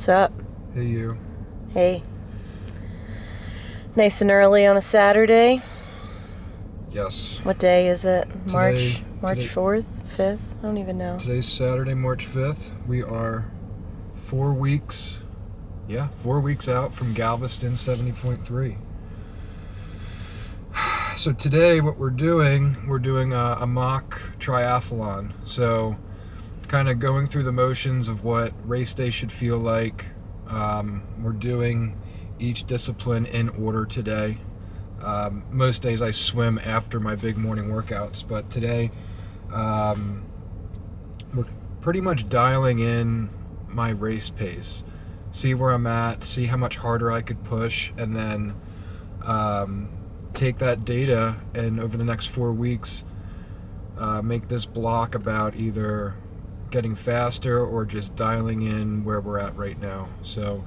What's up? Hey, you. Hey. Nice and early on a Saturday. Yes. What day is it? Today, March 4th? 5th? I don't even know. Today's Saturday, March 5th. We are 4 weeks out from Galveston 70.3. So today what we're doing a mock triathlon. So kind of going through the motions of what race day should feel like. We're doing each discipline in order today. Most days I swim after my big morning workouts, but today we're pretty much dialing in my race pace, see where I'm at, see how much harder I could push, and then take that data and over the next 4 weeks make this block about either getting faster or just dialing in where we're at right now. So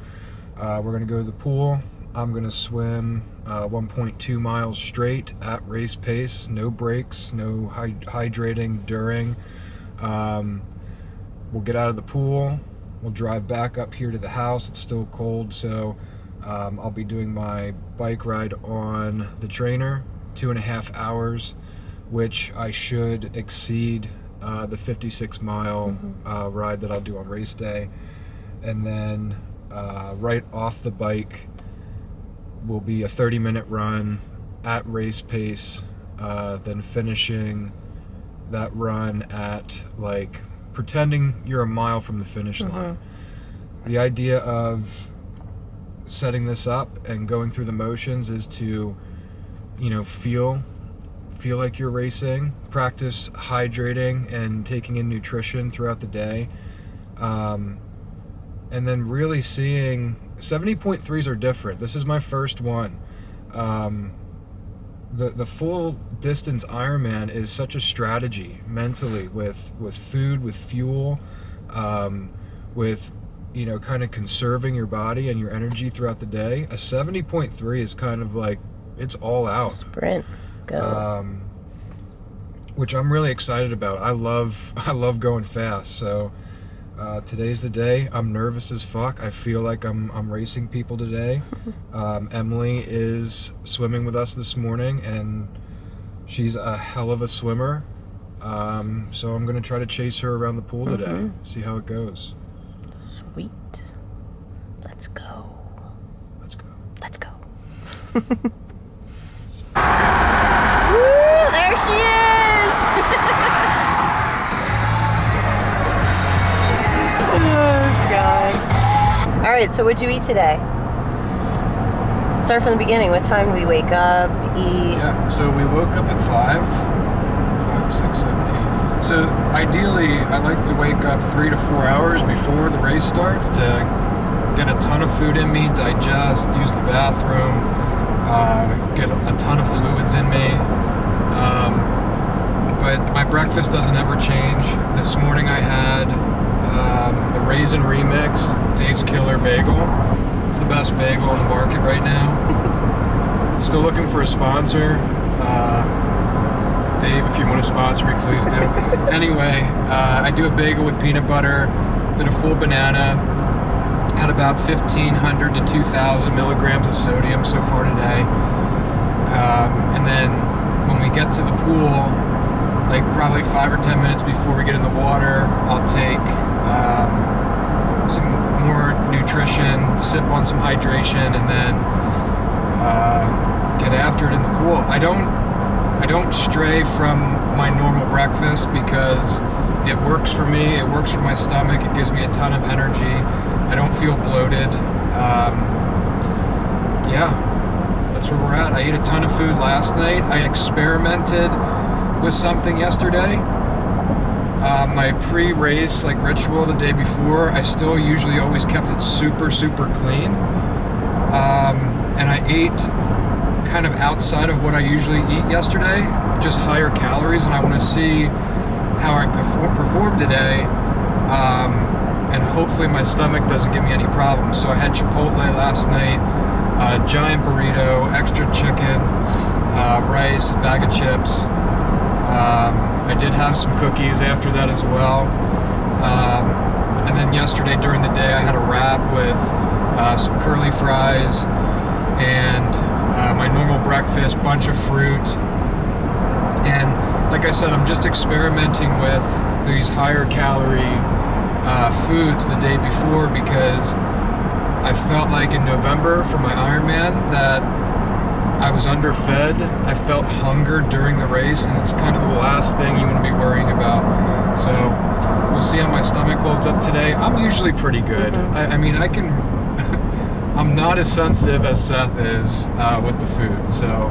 we're going to go to the pool. I'm going to swim 1.2 miles straight at race pace, no breaks, no hydrating during. We'll get out of the pool. We'll drive back up here to the house. It's still cold, so I'll be doing my bike ride on the trainer, 2.5 hours, which I should exceed the 56-mile ride that I'll do on race day. And then right off the bike will be a 30-minute run at race pace, then finishing that run at, like, pretending you're a mile from the finish line. The idea of setting this up and going through the motions is to, feel like you're racing, practice hydrating and taking in nutrition throughout the day, and then really seeing 70.3s are different. This is my first one. The full distance Ironman is such a strategy mentally with food, with fuel, with kind of conserving your body and your energy throughout the day. A 70.3 is kind of like, it's all out. Sprint. Go. Which I'm really excited about. I love going fast. So today's the day. I'm nervous as fuck. I feel like I'm racing people today. Emily is swimming with us this morning, and she's a hell of a swimmer. So I'm gonna try to chase her around the pool today. See how it goes. Sweet. Let's go. Let's go. Let's go. Woo! There she is! Oh, God. All right, so what'd you eat today? Start from the beginning. What time did we wake up, eat? Yeah, so we woke up at 5, 6, 7, 8. So ideally, I like to wake up 3 to 4 hours before the race starts to get a ton of food in me, digest, use the bathroom, get a ton of fluids in me. But my breakfast doesn't ever change. This morning I had the Raisin Remix Dave's Killer Bagel. It's the best bagel on the market right now. Still looking for a sponsor. Dave, if you want to sponsor me, please do. Anyway, I do a bagel with peanut butter, did a full banana, had about 1,500 to 2,000 milligrams of sodium so far today. And then when we get to the pool, like probably 5 or 10 minutes before we get in the water, I'll take some more nutrition, sip on some hydration, and then get after it in the pool. I don't stray from my normal breakfast because it works for me, it works for my stomach, it gives me a ton of energy, I don't feel bloated. That's where we're at. I ate a ton of food last night. I experimented with something yesterday. My pre-race ritual the day before, I still usually always kept it super, super clean. And I ate kind of outside of what I usually eat yesterday, just higher calories, and I want to see how I perform today, and hopefully my stomach doesn't give me any problems. So I had Chipotle last night, giant burrito, extra chicken, rice, a bag of chips. I did have some cookies after that as well. And then yesterday during the day. I had a wrap with some curly fries and my normal breakfast, bunch of fruit. And like I said, I'm just experimenting with these higher calorie foods the day before, because I felt like in November for my Ironman that I was underfed. I felt hunger during the race, and it's kind of the last thing you want to be worrying about. So we'll see how my stomach holds up today. I'm usually pretty good. I mean, I can. I'm not as sensitive as Seth is with the food. So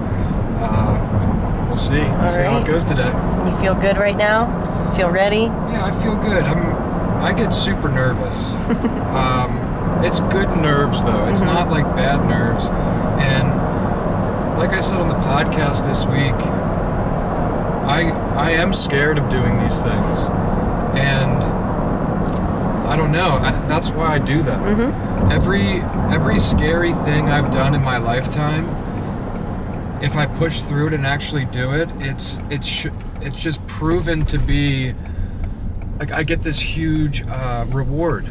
we'll see. We'll see how it goes today. You feel good right now? Feel ready? Yeah, I feel good. I get super nervous. It's good nerves though. It's not like bad nerves. And like I said on the podcast this week, I am scared of doing these things, and I don't know. That's why I do them. Every scary thing I've done in my lifetime, if I push through it and actually do it, it's just proven to be like I get this huge reward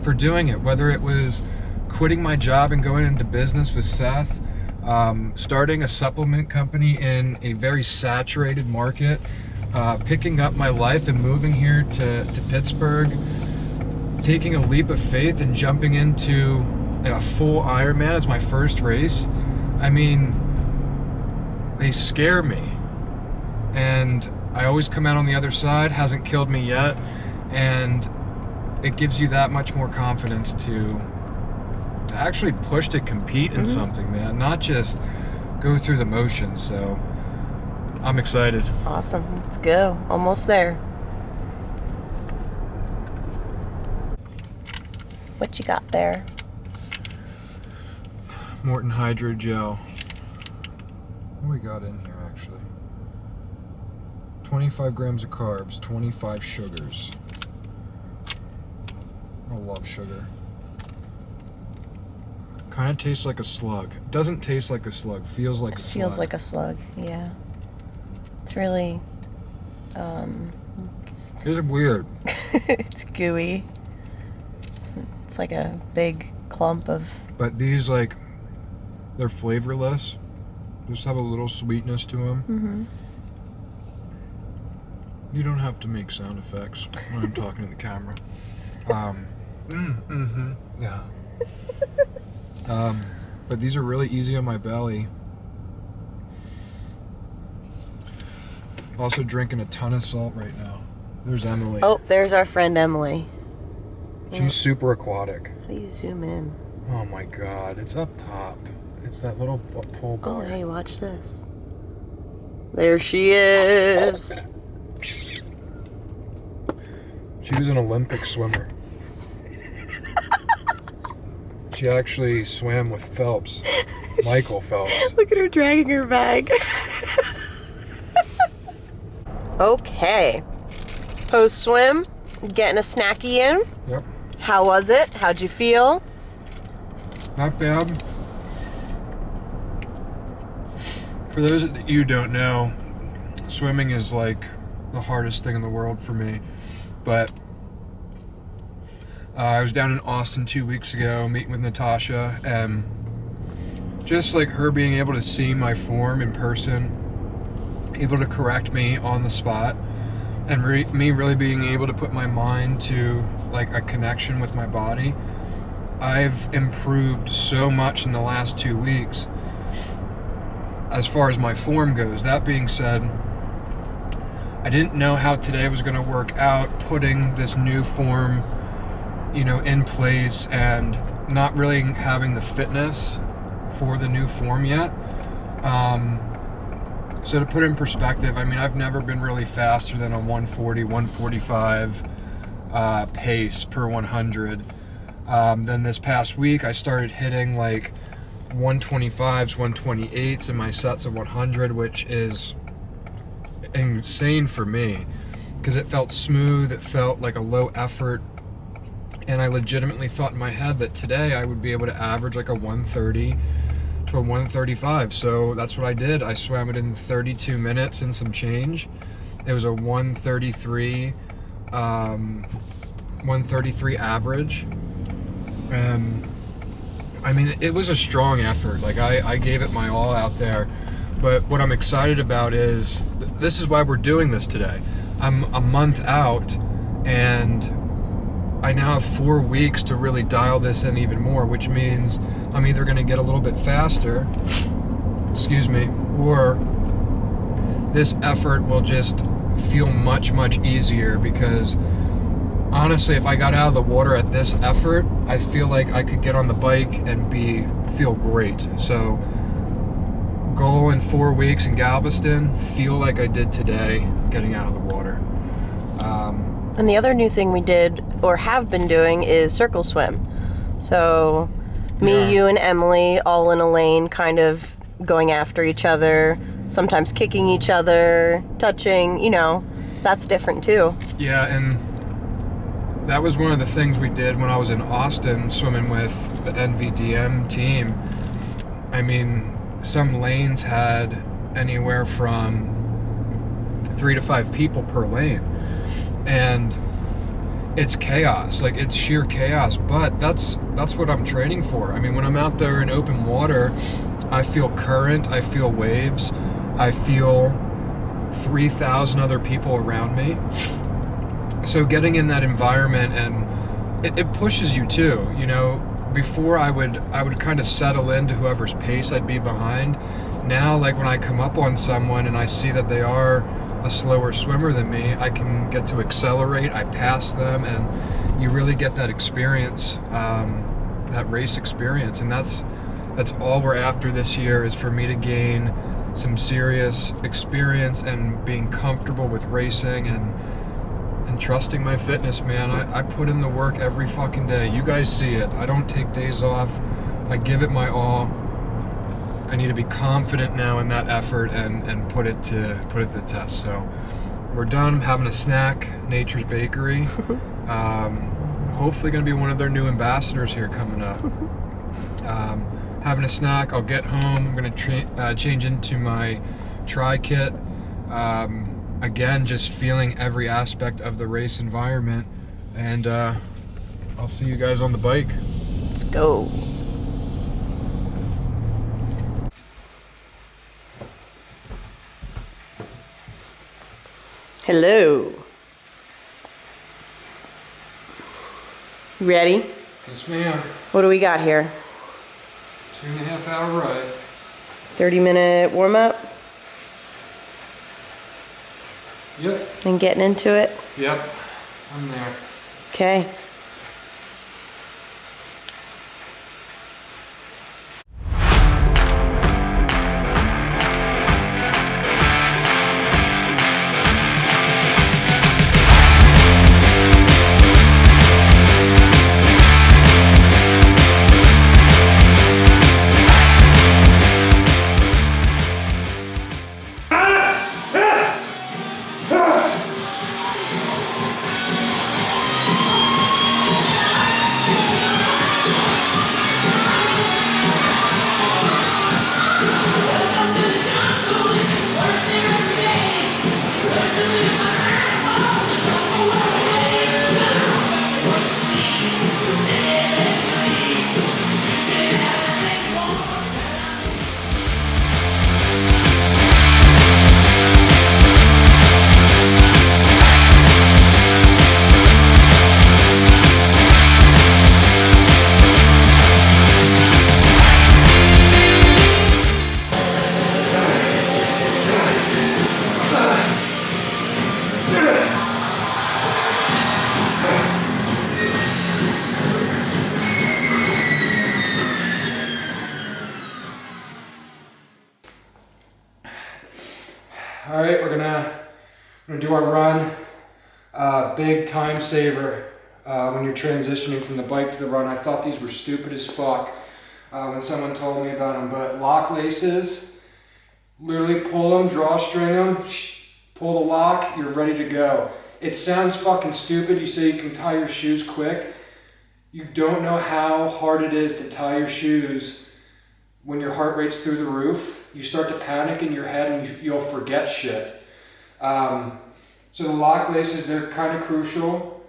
for doing it. Whether it was quitting my job and going into business with Seth, starting a supplement company in a very saturated market, picking up my life and moving here to Pittsburgh, taking a leap of faith and jumping into a full Ironman as my first race. I mean, they scare me, and I always come out on the other side. Hasn't killed me yet, and it gives you that much more confidence to actually push to compete in something, man, not just go through the motions. So I'm excited. Awesome. Let's go. Almost there. What you got there? Morton Hydro Gel. What do we got in here actually? 25 grams of carbs, 25 sugars. I love sugar. Kind of tastes like a slug. Doesn't taste like a slug. Feels like a slug. Feels like a slug. Yeah. It's really. It's weird. It's gooey. It's like a big clump of. But these, like, they're flavorless. Just have a little sweetness to them. You don't have to make sound effects when I'm talking to the camera. Yeah. But these are really easy on my belly. Also drinking a ton of salt right now. There's Emily. Oh, there's our friend Emily. She's super aquatic. How do you zoom in? Oh my god, it's up top. It's that little pole bar. Oh, hey, watch this. There she is. She was an Olympic swimmer. She actually swam with Phelps. Michael Phelps. Look at her dragging her bag. Okay. Post swim, getting a snacky in. Yep. How was it? How'd you feel? Not bad. For those that you don't know, swimming is like the hardest thing in the world for me. But I was down in Austin 2 weeks ago meeting with Natasha, and just like her being able to see my form in person, able to correct me on the spot, and me really being able to put my mind to like a connection with my body. I've improved so much in the last 2 weeks as far as my form goes. That being said, I didn't know how today was going to work out, putting this new form, in place, and not really having the fitness for the new form yet. So to put it in perspective, I mean, I've never been really faster than a 140, 145 pace per 100. Then this past week, I started hitting like 125s, 128s in my sets of 100, which is insane for me because it felt smooth, it felt like a low effort, and I legitimately thought in my head that today I would be able to average like a 130 to a 135. So that's what I did. I swam it in 32 minutes and some change. It was a 133 133 average. I mean, it was a strong effort. Like, I gave it my all out there. But what I'm excited about is, this is why we're doing this today. I'm a month out, and I now have 4 weeks to really dial this in even more, which means I'm either going to get a little bit faster, excuse me, or this effort will just feel much, much easier, because honestly, if I got out of the water at this effort, I feel like I could get on the bike and feel great. So, goal in 4 weeks in Galveston, feel like I did today getting out of the water. And the other new thing we did, or have been doing, is circle swim. So me, you, and Emily all in a lane, kind of going after each other, sometimes kicking each other, touching, that's different too. Yeah, and that was one of the things we did when I was in Austin swimming with the NVDM team. I mean, some lanes had anywhere from 3 to 5 people per lane. And it's chaos, like it's sheer chaos, but that's what I'm training for. I mean, when I'm out there in open water, I feel current, I feel waves, I feel 3,000 other people around me. So getting in that environment, and it pushes you too. Before I would kind of settle into whoever's pace I'd be behind. Now, like when I come up on someone and I see that they are a slower swimmer than me, I can get to accelerate, I pass them, and you really get that experience, that race experience. And that's all we're after this year, is for me to gain some serious experience and being comfortable with racing and trusting my fitness, man. I put in the work every fucking day. You guys see it. I don't take days off. I give it my all. I need to be confident now in that effort and put it to the test. So we're done. I'm having a snack, Nature's Bakery. Hopefully going to be one of their new ambassadors here coming up. Having a snack. I'll get home. I'm going to change into my tri kit. Again, just feeling every aspect of the race environment. And I'll see you guys on the bike. Let's go. Hello. You ready? Yes, ma'am. What do we got here? 2.5 hour ride. 30-minute warm-up? Yep. And getting into it? Yep. I'm there. Okay. All right, we're gonna do our run. Big time saver when you're transitioning from the bike to the run. I thought these were stupid as fuck when someone told me about them, but lock laces, literally pull them, drawstring them, pull the lock, you're ready to go. It sounds fucking stupid. You say you can tie your shoes quick. You don't know how hard it is to tie your shoes when your heart rate's through the roof. You start to panic in your head and you'll forget shit. So the lock laces, they're kind of crucial.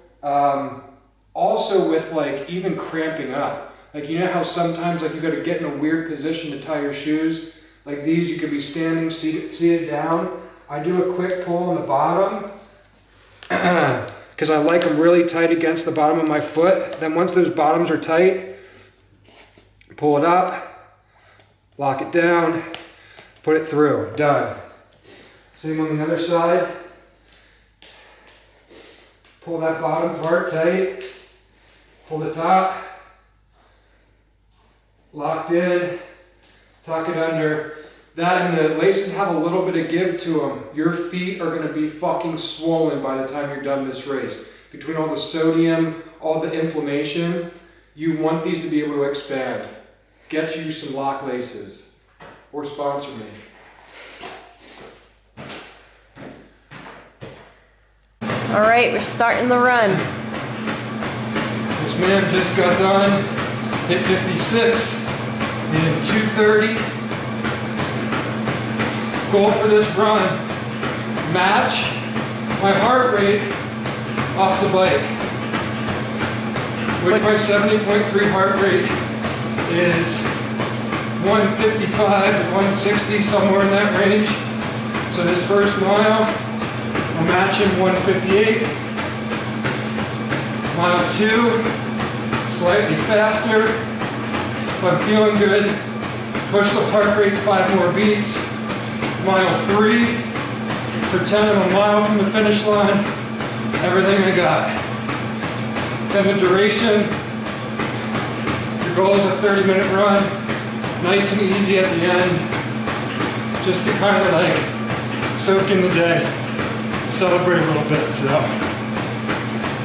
Also with like even cramping up. Like you know how sometimes like you got to get in a weird position to tie your shoes? Like these, you could be standing, seated down. I do a quick pull on the bottom because I like them really tight against the bottom of my foot. Then once those bottoms are tight, pull it up, lock it down, put it through, done. Same on the other side. Pull that bottom part tight, pull the top, locked in, tuck it under. That and the laces have a little bit of give to them. Your feet are going to be fucking swollen by the time you're done this race. Between all the sodium, all the inflammation, you want these to be able to expand. Get you some lock laces or sponsor me. All right, we're starting the run. This man just got done, hit 56 in 2:30. Goal for this run, match my heart rate off the bike, which my 70.3 heart rate is 155 to 160, somewhere in that range. So this first mile, I'm matching 158. Mile 2, slightly faster. If I'm feeling good, push the heart rate 5 more beats. Mile 3, pretend I'm a mile from the finish line, everything I got. Then the duration, your goal is a 30-minute run, nice and easy at the end, just to kind of like soak in the day, celebrate a little bit, so.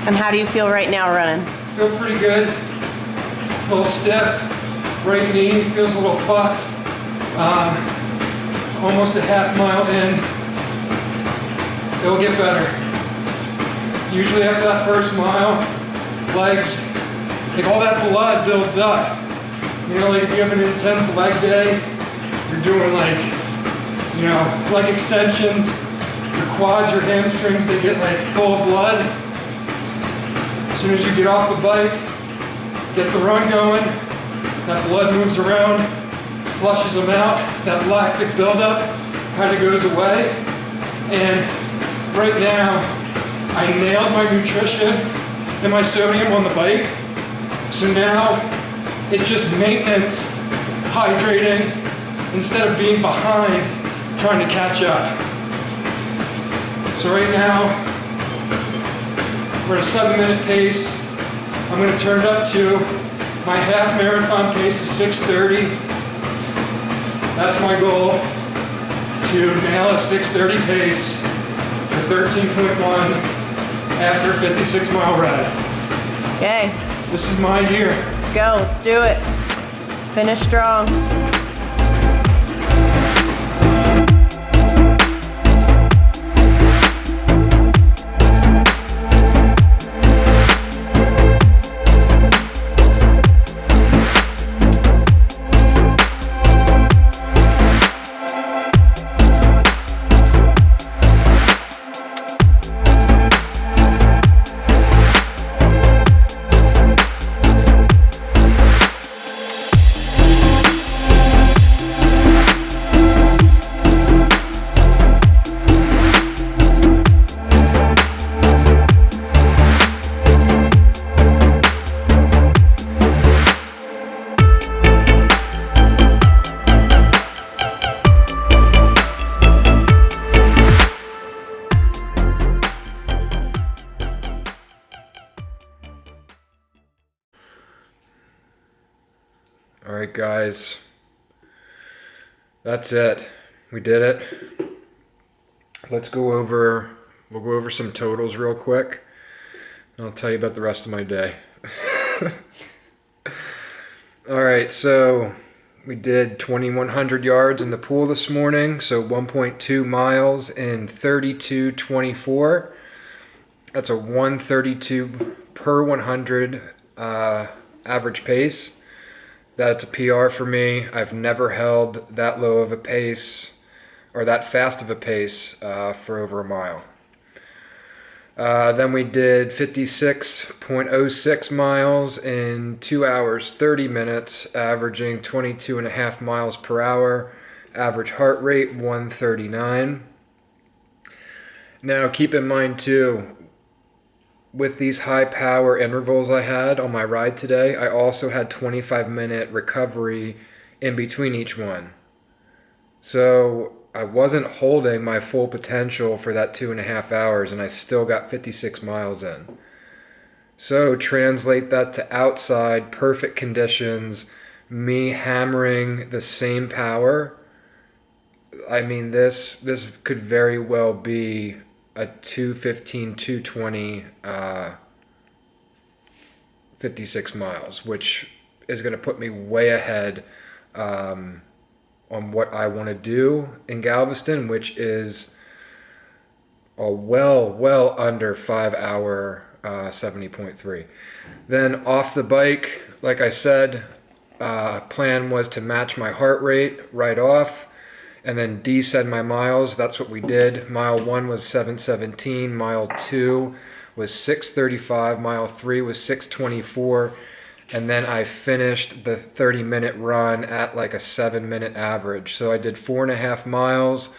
And how do you feel right now running? Feel pretty good, a little stiff, right knee feels a little fucked. Almost a half mile in, it'll get better. Usually after that first mile, legs, like all that blood builds up. You know, like if you have an intense leg day, you're doing like, you know, leg extensions, your quads, your hamstrings, they get like full of blood. As soon as you get off the bike, get the run going, that blood moves around, flushes them out, that lactic buildup kind of goes away. And right now, I nailed my nutrition and my sodium on the bike. So now, it's just maintenance, hydrating, instead of being behind, trying to catch up. So right now, we're at a 7-minute pace. I'm gonna turn it up to my half marathon pace is 6:30. That's my goal, to nail a 6:30 pace for 13.1 after a 56-mile ride. Okay. This is my year. Let's go. Let's do it. Finish strong. All right, guys, that's it. We did it. We'll go over some totals real quick, and I'll tell you about the rest of my day. All right, so we did 2,100 yards in the pool this morning, so 1.2 miles in 32:24. That's a 132 per 100 average pace. That's a PR for me. I've never held that low of a pace or that fast of a pace for over a mile. Then we did 56.06 miles in 2 hours 30 minutes, averaging 22.5 miles per hour. Average heart rate 139. Now keep in mind too, with these high power intervals I had on my ride today, I also had 25-minute recovery in between each one. So I wasn't holding my full potential for that 2.5 hours, and I still got 56 miles in. So translate that to outside, perfect conditions, me hammering the same power. I mean, this could very well be a 215, 220, 56 miles, which is going to put me way ahead on what I want to do in Galveston, which is a well under 5 hour 70.3. Then off the bike, like I said, plan was to match my heart rate right off and then descend my miles. That's what we did. Mile 1 was 7:17, mile 2 was 6:35, mile 3 was 6:24, and then I finished the 30-minute run at like a 7-minute average. So I did 4.5 miles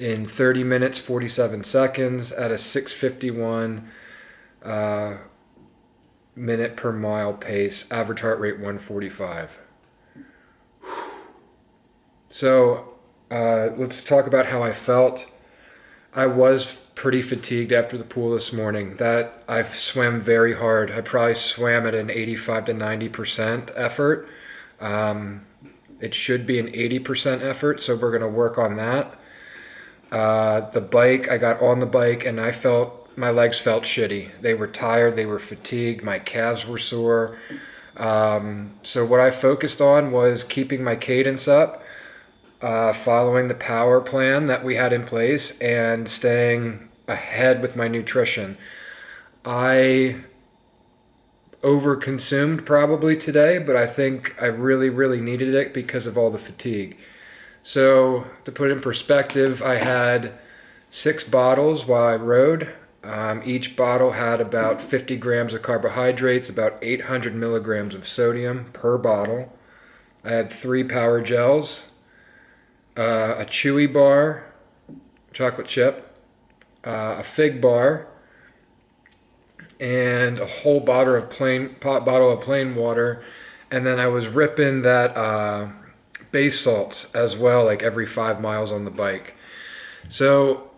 in 30 minutes 47 seconds at a 6:51 minute per mile pace, average heart rate 145. So let's talk about how I felt. I was pretty fatigued after the pool this morning. That I've swam very hard. I probably swam at an 85 to 90% effort. It should be an 80% effort, so we're going to work on that. The bike, I got on the bike and my legs felt shitty. They were tired, they were fatigued, my calves were sore. So what I focused on was keeping my cadence up, following the power plan that we had in place, and staying ahead with my nutrition. I overconsumed probably today, but I think I really needed it because of all the fatigue. So to put it in perspective, I had 6 bottles while I rode. Each bottle had about 50 grams of carbohydrates, about 800 milligrams of sodium per bottle. I had 3 power gels, a chewy bar, chocolate chip, a fig bar, and a whole bottle of plain water. And then I was ripping that base salts as well, like every 5 miles on the bike. So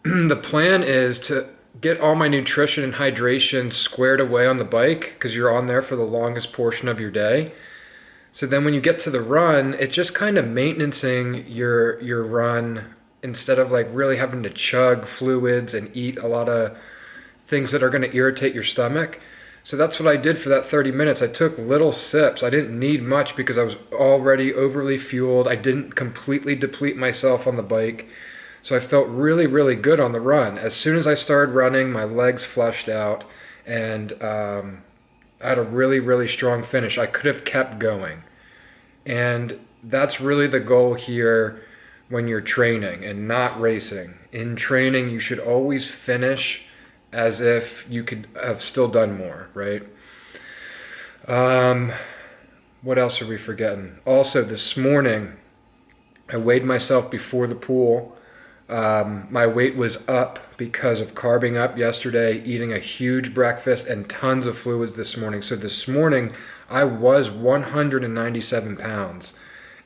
the plan is to get all my nutrition and hydration squared away on the bike, because you're on there for the longest portion of your day. So then when you get to the run, it's just kind of maintenancing your run instead of like really having to chug fluids and eat a lot of things that are going to irritate your stomach. So that's what I did for that 30 minutes. I took little sips. I didn't need much because I was already overly fueled. I didn't completely deplete myself on the bike. So I felt really good on the run. As soon as I started running, my legs fleshed out, and I had a really strong finish. I could have kept going. And that's really the goal here when you're training and not racing. In training, you should always finish as if you could have still done more, right? What else are we forgetting? Also, this morning, I weighed myself before the pool. My weight was up because of carbing up yesterday, eating a huge breakfast, and tons of fluids this morning. So this morning, I was 197 pounds,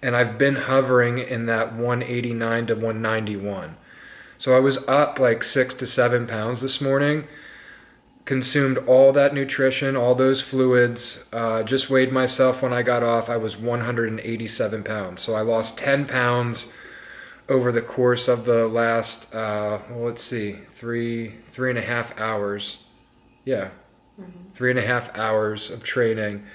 and I've been hovering in that 189 to 191. So I was up like 6 to 7 pounds this morning, consumed all that nutrition, all those fluids, just weighed myself when I got off. I was 187 pounds. So I lost 10 pounds over the course of the last, 3.5 hours. Yeah, 3.5 hours of training,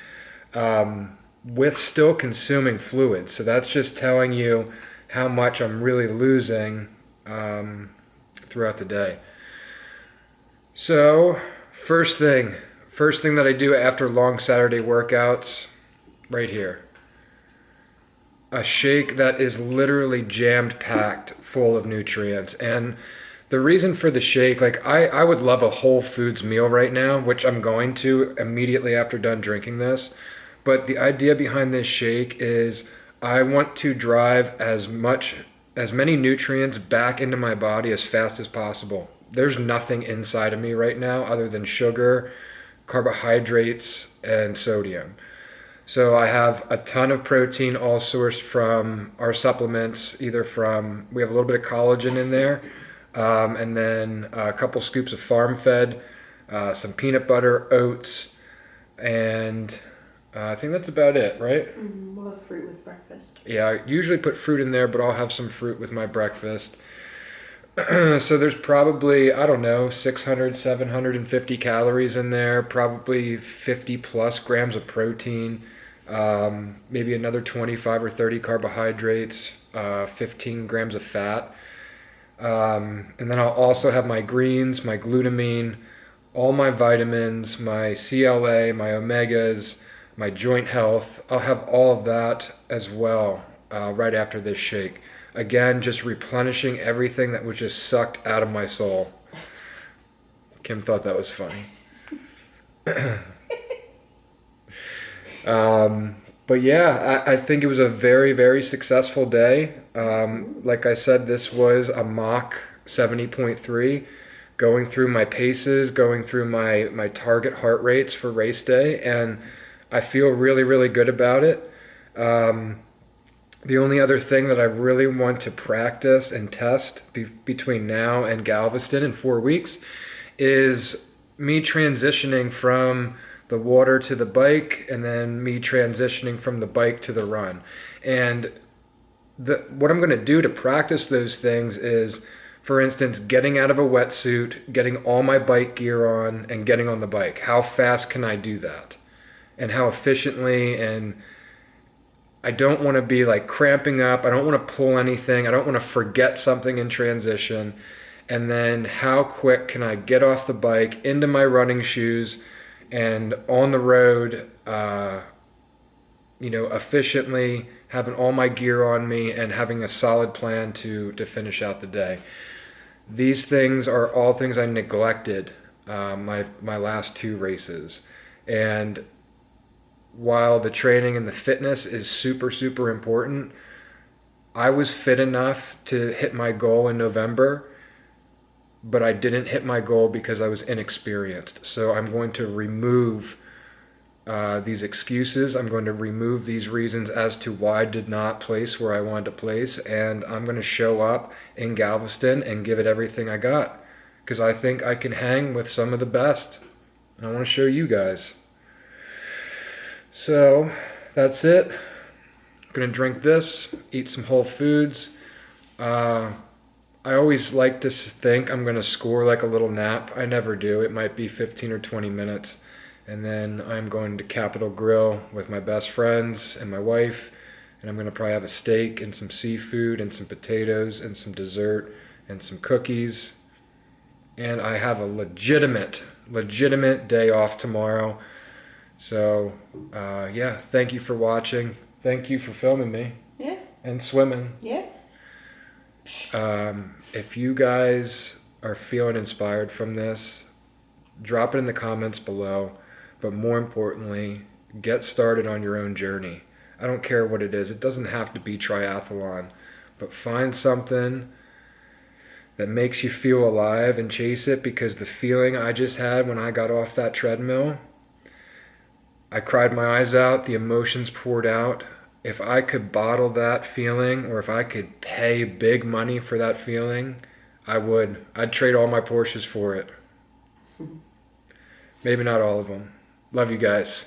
with still consuming fluids. So that's just telling you how much I'm really losing throughout the day. So first thing that I do after long Saturday workouts, right here, a shake that is literally jammed packed full of nutrients. And The reason for the shake, like I would love a Whole Foods meal right now, which I'm going to immediately after done drinking this. But the idea behind this shake is I want to drive as many nutrients back into my body as fast as possible. There's nothing inside of me right now other than sugar, carbohydrates, and sodium. So I have a ton of protein all sourced from our supplements, we have a little bit of collagen in there, and then a couple scoops of farm fed, some peanut butter, oats, and I think that's about it, right? We'll have fruit with breakfast. Yeah, I usually put fruit in there, but I'll have some fruit with my breakfast. So there's probably, I don't know, 600, 750 calories in there, probably 50 plus grams of protein, maybe another 25 or 30 carbohydrates, 15 grams of fat. And then I'll also have my greens, my glutamine, all my vitamins, my CLA, my omegas, my joint health. I'll have all of that as well right after this shake. Again, just replenishing everything that was just sucked out of my soul. Kim thought that was funny. But yeah, I think it was a very, very successful day. Like I said, this was a mock 70.3, going through my paces, going through my target heart rates for race day, and I feel really, really good about it. The only other thing that I really want to practice and test between now and Galveston in 4 weeks is me transitioning from the water to the bike, and then me transitioning from the bike to the run. And what I'm going to do to practice those things is, for instance, getting out of a wetsuit, getting all my bike gear on, and getting on the bike. How fast can I do that? And how efficiently, and I don't want to be like cramping up. I don't want to pull anything. I don't want to forget something in transition. And then how quick can I get off the bike into my running shoes and on the road, efficiently, having all my gear on me and having a solid plan to finish out the day. These things are all things I neglected my last 2 races. And while the training and the fitness is super, super important, I was fit enough to hit my goal in November, but I didn't hit my goal because I was inexperienced. So I'm going to remove these excuses. I'm going to remove these reasons as to why I did not place where I wanted to place, and I'm going to show up in Galveston and give it everything I got, because I think I can hang with some of the best. And I want to show you guys. So that's it. I'm gonna drink this, eat some Whole Foods. I always like to think I'm gonna score like a little nap. I never do. It might be 15 or 20 minutes. And then I'm going to Capitol Grill with my best friends and my wife. And I'm gonna probably have a steak and some seafood and some potatoes and some dessert and some cookies. And I have a legitimate day off tomorrow. So, yeah, thank you for watching. Thank you for filming me. Yeah. And swimming. Yeah. If you guys are feeling inspired from this, drop it in the comments below. But more importantly, get started on your own journey. I don't care what it is. It doesn't have to be triathlon. But find something that makes you feel alive and chase it, because the feeling I just had when I got off that treadmill, I cried my eyes out, the emotions poured out. If I could bottle that feeling, or if I could pay big money for that feeling, I would. I'd trade all my Porsches for it. Maybe not all of them. Love you guys.